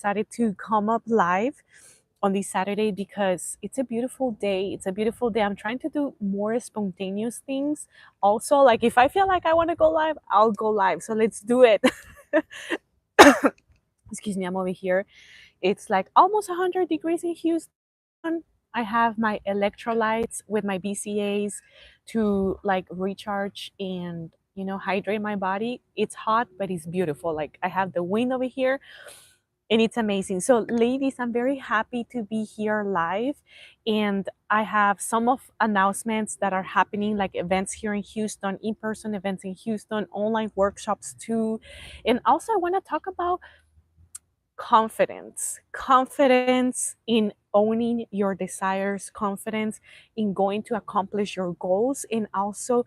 decided to come up live on this Saturday because it's a beautiful day. It's a beautiful day. I'm trying to do more spontaneous things. Also, like if I feel like I want to go live, I'll go live. So let's do it. Excuse me, I'm over here. It's like almost 100 degrees in Houston. I have my electrolytes with my BCAs to like recharge and hydrate my body. It's hot, but it's beautiful. Like I have the wind over here and it's amazing. So ladies, I'm very happy to be here live, and I have some of announcements that are happening, like events here in Houston, in-person events in Houston, online workshops too. And also I want to talk about confidence in owning your desires, confidence in going to accomplish your goals, and also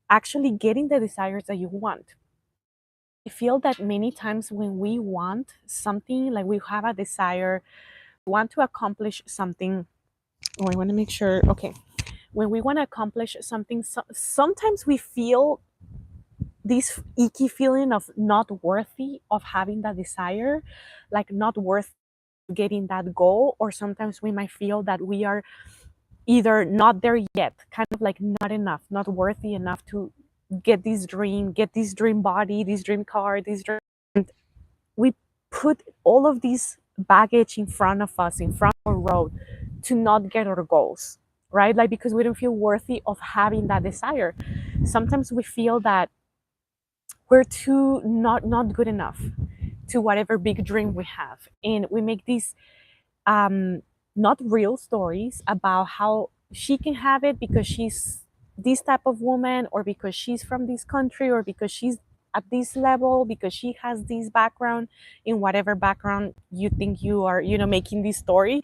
actually getting the desires that you want. I feel that many times when we want something, like we have a desire, want to accomplish something. Oh, I want to make sure. Okay. When we want to accomplish something, sometimes we feel this icky feeling of not worthy of having that desire, like not worth getting that goal. Or sometimes we might feel that we are either not there yet, kind of like not enough, not worthy enough to get this dream body, this dream car, this dream. And we put all of this baggage in front of us, in front of our road, to not get our goals, right? Like because we don't feel worthy of having that desire. Sometimes we feel that we're too not good enough to whatever big dream we have, and we make these not real stories about how she can have it because she's this type of woman, or because she's from this country, or because she's at this level, because she has this background, in whatever background you think you are, making this story.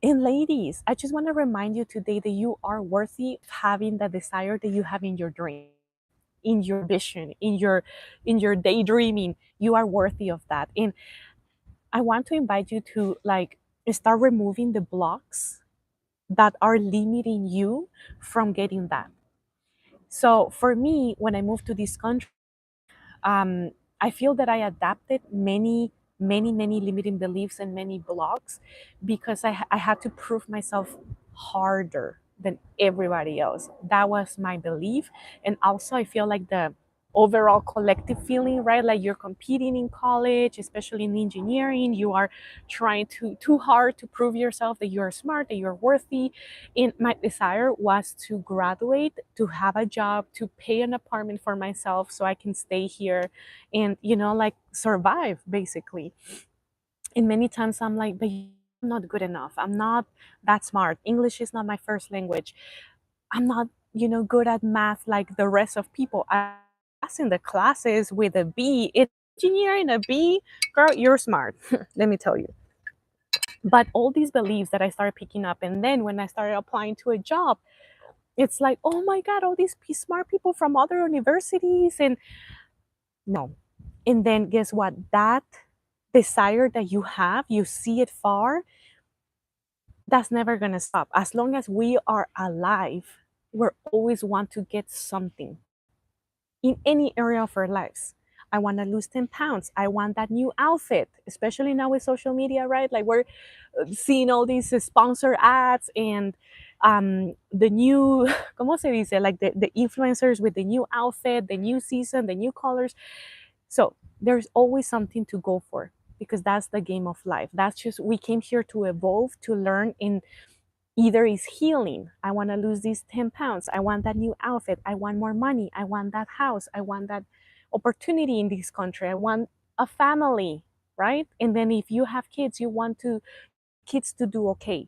And ladies, I just want to remind you today that you are worthy of having the desire that you have in your dream, in your vision, in your daydreaming. You are worthy of that. And I want to invite you to like start removing the blocks that are limiting you from getting that. So for me, when I moved to this country, um, I feel that I adapted many limiting beliefs and many blocks because I had to prove myself harder than everybody else. That was my belief. And also, I feel like the overall collective feeling, right? Like you're competing in college, especially in engineering, you are trying too hard to prove yourself that you're smart, that you're worthy. And my desire was to graduate, to have a job, to pay an apartment for myself so I can stay here and, like survive basically. And many times I'm like, but I'm not good enough. I'm not that smart. English is not my first language. I'm not, good at math like the rest of people. I pass in the classes with a B. It's engineering a B. Girl, you're smart. Let me tell you. But all these beliefs that I started picking up, and then when I started applying to a job, it's like, oh my God, all these smart people from other universities. And no. And then guess what? That desire that you have, you see it far, that's never going to stop. As long as we are alive, we're always want to get something in any area of our lives. I want to lose 10 pounds. I want that new outfit, especially now with social media, right? Like we're seeing all these sponsor ads and the new, ¿cómo se dice? Like the influencers with the new outfit, the new season, the new colors. So there's always something to go for because that's the game of life. That's just, we came here to evolve, to learn, and either is healing. I want to lose these 10 pounds. I want that new outfit. I want more money. I want that house. I want that opportunity in this country. I want a family, right? And then if you have kids, you want kids to do okay.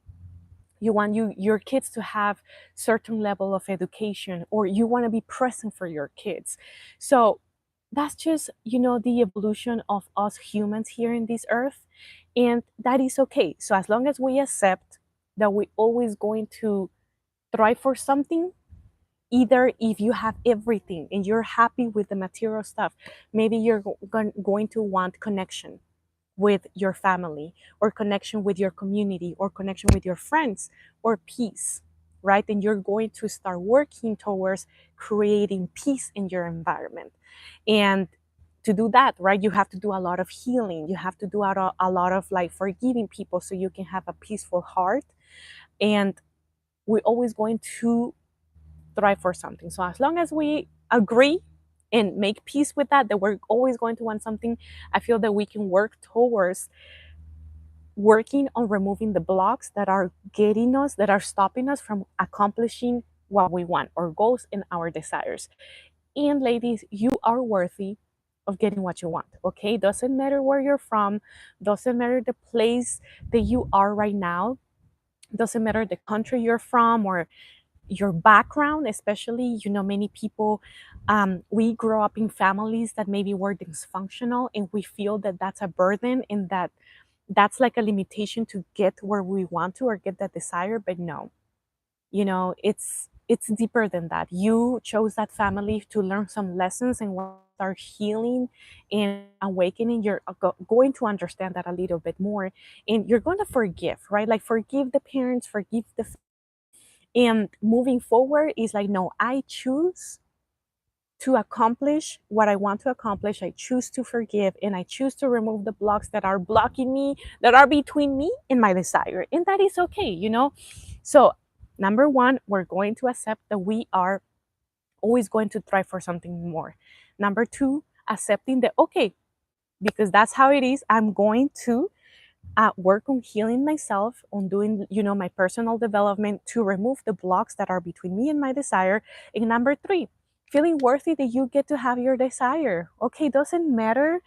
You want your kids to have certain level of education, or you want to be present for your kids. So that's just, the evolution of us humans here in this earth, and that is okay. So as long as we accept that we're always going to thrive for something, either if you have everything and you're happy with the material stuff, maybe you're going to want connection with your family, or connection with your community, or connection with your friends, or peace, right? And you're going to start working towards creating peace in your environment. And to do that, right, you have to do a lot of healing. You have to do a lot of like forgiving people so you can have a peaceful heart. And we're always going to thrive for something. So as long as we agree and make peace with that we're always going to want something, I feel that we can work towards working on removing the blocks that are getting us, that are stopping us from accomplishing what we want, our goals and our desires. And ladies, you are worthy of getting what you want, okay? Doesn't matter where you're from, doesn't matter the place that you are right now, doesn't matter the country you're from or your background, especially, many people, we grow up in families that maybe were dysfunctional and we feel that that's a burden and that's like a limitation to get where we want to or get that desire. But no, it's deeper than that. You chose that family to learn some lessons, and when you start healing and awakening, you're going to understand that a little bit more, and you're going to forgive, right? Like forgive the parents, forgive the, and moving forward is like, no, I choose to accomplish what I want to accomplish. I choose to forgive and I choose to remove the blocks that are blocking me, that are between me and my desire. And that is okay. So, number one, we're going to accept that we are always going to try for something more. Number two, accepting that, okay, because that's how it is, I'm going to work on healing myself, on doing, my personal development to remove the blocks that are between me and my desire. And number three, feeling worthy that you get to have your desire. Okay, doesn't matter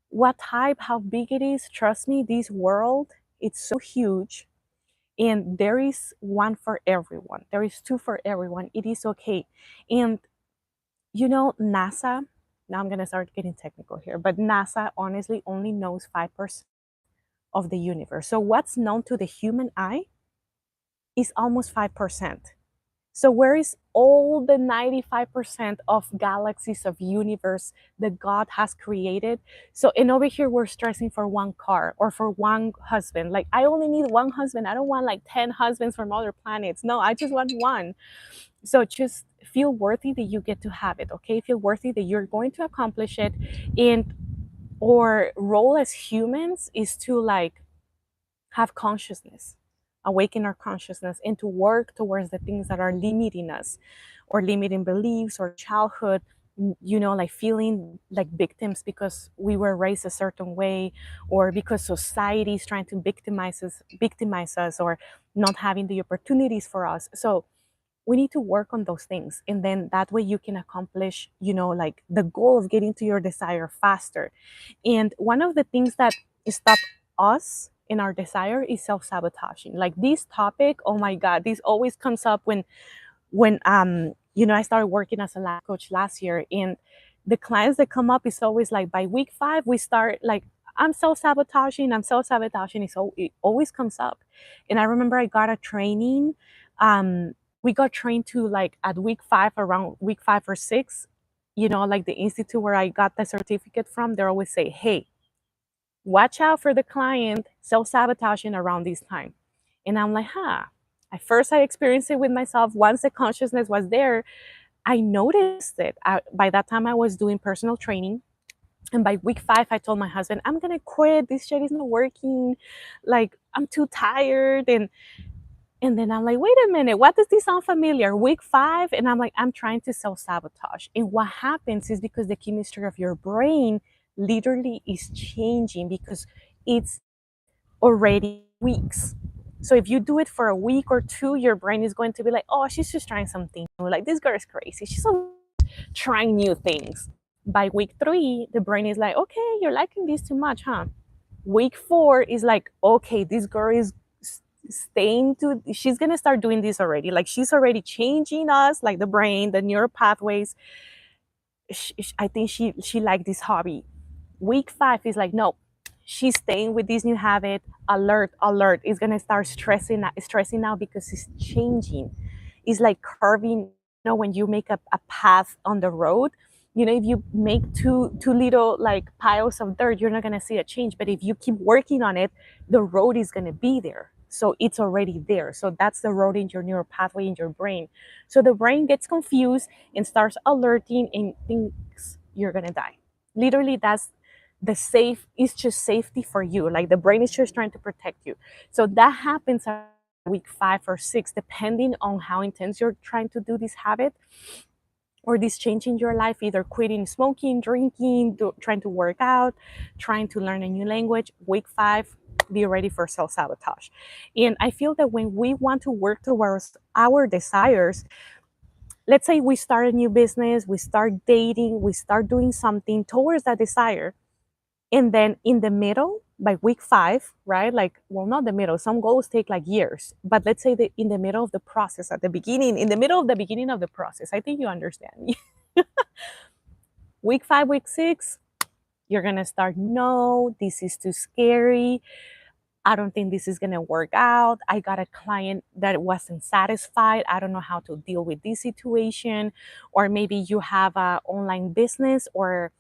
what type, how big it is. Trust me, this world, it's so huge. And there is one for everyone. There is two for everyone. It is okay. And NASA, now I'm going to start getting technical here, but NASA honestly only knows 5% of the universe. So what's known to the human eye is almost 5%. So where is all the 95% of galaxies of universe that God has created? So and over here we're stressing for one car or for one husband. Like I only need one husband. I don't want like 10 husbands from other planets. No, I just want one. So just feel worthy that you get to have it, okay? Feel worthy that you're going to accomplish it. And our role as humans is to like have consciousness, awaken our consciousness, and to work towards the things that are limiting us or limiting beliefs or childhood, like feeling like victims because we were raised a certain way or because society is trying to victimize us or not having the opportunities for us. So we need to work on those things, and then that way you can accomplish like the goal of getting to your desire faster. And one of the things that stop us in our desire is self-sabotaging. Like this topic, oh my god, this always comes up when I started working as a life coach last year, and the clients that come up is always like by week 5 we start like I'm self-sabotaging. So it always comes up. And I remember I got a training, we got trained to like at week 5, around week 5 or 6, like the institute where I got the certificate from, they always say, hey, watch out for the client self-sabotaging around this time. And I'm like, at first I experienced it with myself. Once the consciousness was there, I noticed it. By that time I was doing personal training, and by week 5 I told my husband, I'm gonna quit, this shit is not working, like I'm too tired. And then I'm like, wait a minute, what does this sound familiar? Week 5, and I'm like, I'm trying to self-sabotage. And what happens is because the chemistry of your brain literally is changing because it's already weeks. So if you do it for a week or 2, your brain is going to be like, oh, she's just trying something new. Like this girl is crazy. She's trying new things. By week 3, the brain is like, okay, you're liking this too much, huh? Week 4 is like, okay, this girl is she's gonna start doing this already. Like she's already changing us, like the brain, the neural pathways. I think she liked this hobby. Week 5 is like, no, she's staying with this new habit. Alert is gonna start stressing out because it's changing. It's like carving, when you make a path on the road, if you make two little like piles of dirt, you're not gonna see a change. But if you keep working on it, the road is gonna be there. So it's already there. So that's the road in your neural pathway in your brain. So the brain gets confused and starts alerting and thinks you're gonna die. Literally, that's the safe, it's just safety for you. Like the brain is just trying to protect you. So that happens at week 5 or 6, depending on how intense you're trying to do this habit or this change in your life, either quitting smoking, drinking, trying to work out, trying to learn a new language. Week 5, be ready for self-sabotage. And I feel that when we want to work towards our desires, let's say we start a new business, we start dating, we start doing something towards that desire, and then in the middle, by week 5, right? Like, well, not the middle. Some goals take like years, but let's say that in the middle of the process, at the beginning, in the middle of the beginning of the process, I think you understand me. Week 5, week 6, you're gonna start, no, this is too scary. I don't think this is gonna work out. I got a client that wasn't satisfied. I don't know how to deal with this situation. Or maybe you have a online business, or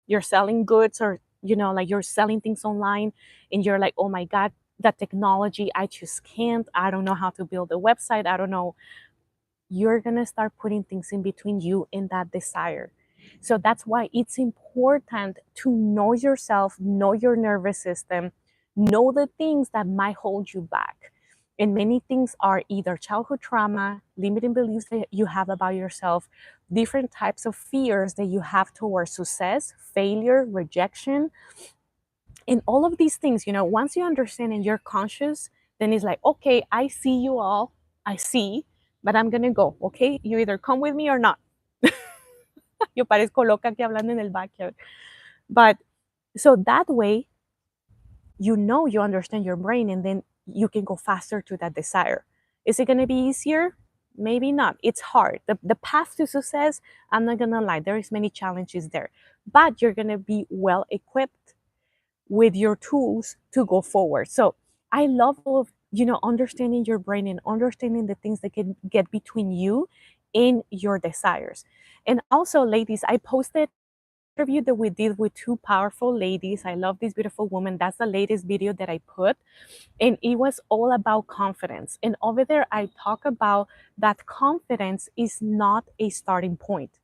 you're selling goods, or like you're selling things online, and you're like, oh my god, that technology, I just can't. I don't know how to build a website. I don't know. You're going to start putting things in between you and that desire. So that's why it's important to know yourself, know your nervous system, know the things that might hold you back. And many things are either childhood trauma, limiting beliefs that you have about yourself, different types of fears that you have towards success, failure, rejection, and all of these things. Once you understand and you're conscious, then it's like, okay, I see you all, I see, but I'm gonna go. Okay, you either come with me or not. Yo parezco loca aquí hablando en el backyard. But so that way, you understand your brain, and then you can go faster to that desire. Is it gonna be easier? Maybe not. It's hard. The path to success, I'm not gonna lie, there is many challenges there, but you're gonna be well equipped with your tools to go forward. So I love all of, understanding your brain and understanding the things that can get between you and your desires. And also, ladies, I posted an interview that we did with two powerful ladies. I love this beautiful woman. That's the latest video that I put. And it was all about confidence. And over there, I talk about that confidence is not a starting point.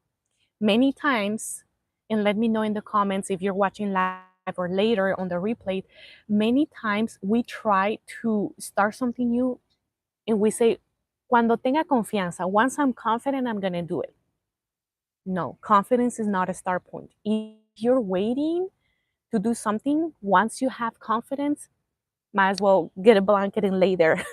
Many times, and let me know in the comments if you're watching live or later on the replay, many times we try to start something new and we say, cuando tenga confianza, once I'm confident, I'm going to do it. No, confidence is not a start point. If you're waiting to do something, once you have confidence, might as well get a blanket and lay there.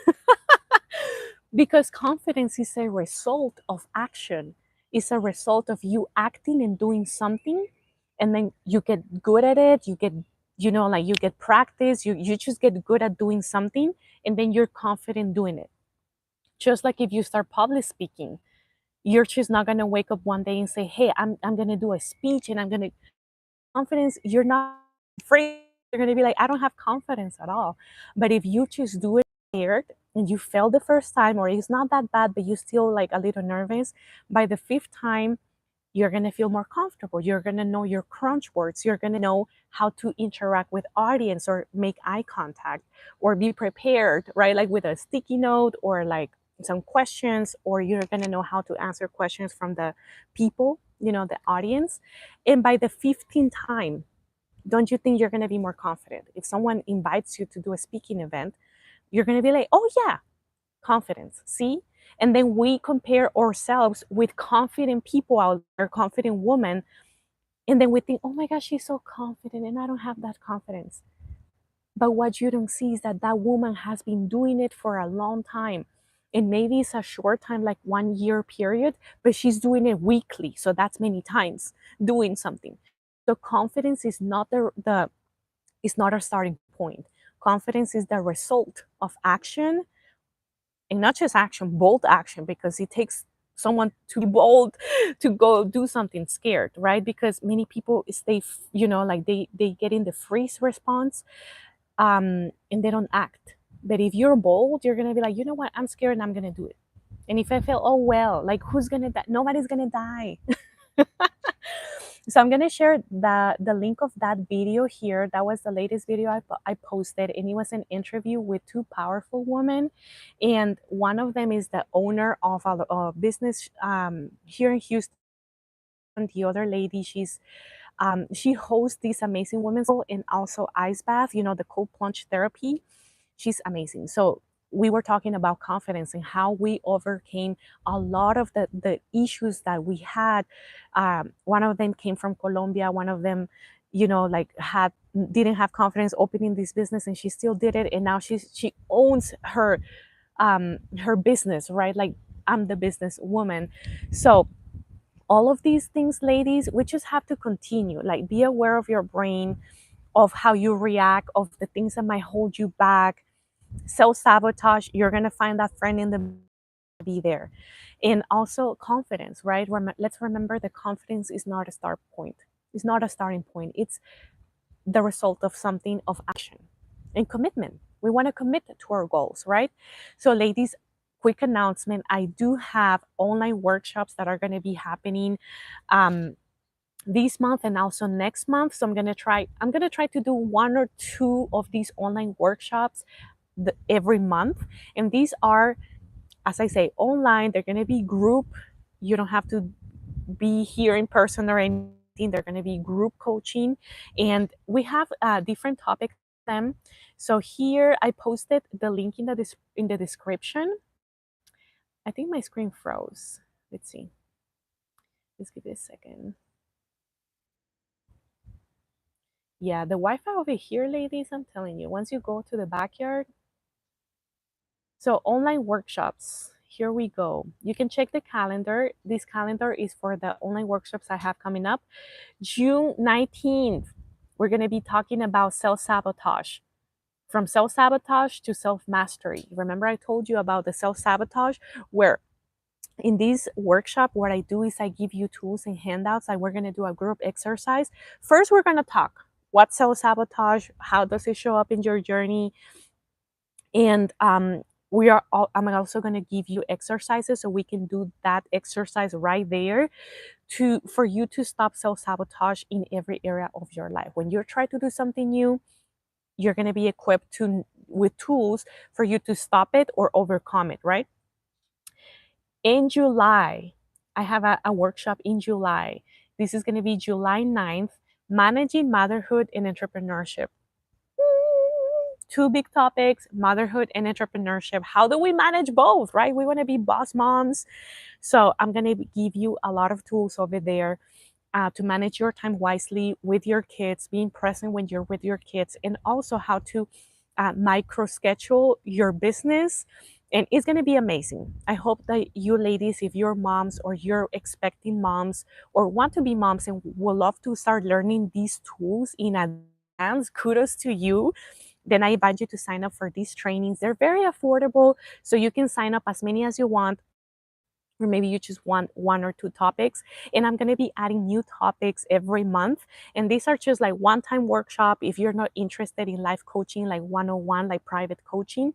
Because confidence is a result of action. It's a result of you acting and doing something, and then you get good at it. You get, like you get practice. You just get good at doing something, and then you're confident doing it. Just like if you start public speaking, you're just not gonna wake up one day and say, "Hey, I'm gonna do a speech and I'm gonna." Confidence, you're not afraid. You're gonna be like, I don't have confidence at all. But if you just do it scared and you fail the first time, or it's not that bad, but you still like a little nervous, by the 5th time, you're gonna feel more comfortable. You're gonna know your crunch words. You're gonna know how to interact with audience or make eye contact or be prepared, right? Like with a sticky note or like some questions, or you're gonna know how to answer questions from the people, the audience. And by the 15th time, don't you think you're gonna be more confident? If someone invites you to do a speaking event, you're gonna be like, oh yeah, confidence, see? And then we compare ourselves with confident people out there, confident women, and then we think, oh my gosh, she's so confident and I don't have that confidence. But what you don't see is that that woman has been doing it for a long time. And maybe it's a short time, like 1 year period, but she's doing it weekly. So that's many times doing something. So confidence is not the is not a starting point. Confidence is the result of action, and not just action, bold action, because it takes someone to be bold to go do something scared, right? Because many people stay, like they get in the freeze response, and they don't act. But if you're bold, you're gonna be like, you know what, I'm scared and I'm gonna do it. And if I fail, oh well, like who's gonna die? Nobody's gonna die. So I'm gonna share the link of that video here. That was the latest video I posted, and it was an interview with two powerful women, and one of them is the owner of a business here in Houston. The other lady, she's She hosts these amazing women's and also ice bath, the cold plunge therapy. She's amazing. So we were talking about confidence and how we overcame a lot of the issues that we had. One of them came from Colombia. One of them, like had didn't have confidence opening this business, and she still did it. And now she owns her business, right? Like, I'm the business woman. So all of these things, ladies, we just have to continue. Like, be aware of your brain, of how you react, of the things that might hold you back. Self-sabotage, you're going to find that friend in the be there. And also confidence, right? Let's remember that confidence is not a start point. It's not a starting point. It's the result of something, of action and commitment. We want to commit to our goals, right? So ladies, quick announcement, I do have online workshops that are going to be happening this month and also next month. So I'm going to try to do one or two of these online workshops every month. And these are, as I say, online. They're going to be group. You don't have to be here in person or anything. They're going to be group coaching, and we have different topics for them. So here I posted the link in the description. I think my screen froze. Let's see. Let's give it a second. Yeah, the Wi-Fi over here, ladies, I'm telling you, once you go to the backyard. So online workshops, here we go. You can check the calendar. This calendar is for the online workshops I have coming up. June 19th, we're going to be talking about self-sabotage. From self-sabotage to self-mastery. Remember I told you about the self-sabotage, where in this workshop, what I do is I give you tools and handouts. Like, we're going to do a group exercise. First, we're going to talk. What's self-sabotage? How does it show up in your journey? And I'm also going to give you exercises so we can do that exercise right there for you to stop self-sabotage in every area of your life. When you're trying to do something new, you're going to be equipped with tools for you to stop it or overcome it, right? In July, I have a workshop in July. This is going to be July 9th, managing motherhood and entrepreneurship. Two big topics, motherhood and entrepreneurship. How do we manage both, right? We want to be boss moms. So I'm going to give you a lot of tools over there to manage your time wisely with your kids, being present when you're with your kids, and also how to micro schedule your business. And it's going to be amazing. I hope that you ladies, if you're moms or you're expecting moms or want to be moms and would love to start learning these tools in advance, kudos to you. Then I invite you to sign up for these trainings. They're very affordable, so you can sign up as many as you want, or maybe you just want one or two topics. And I'm going to be adding new topics every month. And these are just like one-time workshop. If you're not interested in life coaching, like one-on-one, like private coaching,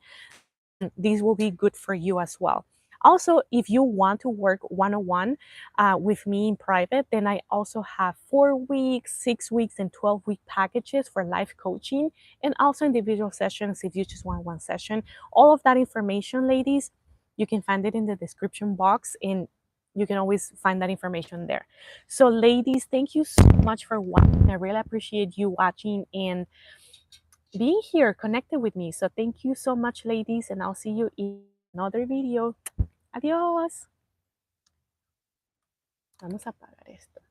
these will be good for you as well. Also, if you want to work one-on-one with me in private, then I also have 4 week, 6 weeks, and 12-week packages for life coaching, and also individual sessions if you just want one session. All of that information, ladies, you can find it in the description box, and you can always find that information there. So ladies, thank you so much for watching. I really appreciate you watching and being here connected with me. So thank you so much, ladies, and I'll see you in another video. Adiós. Vamos a apagar esto.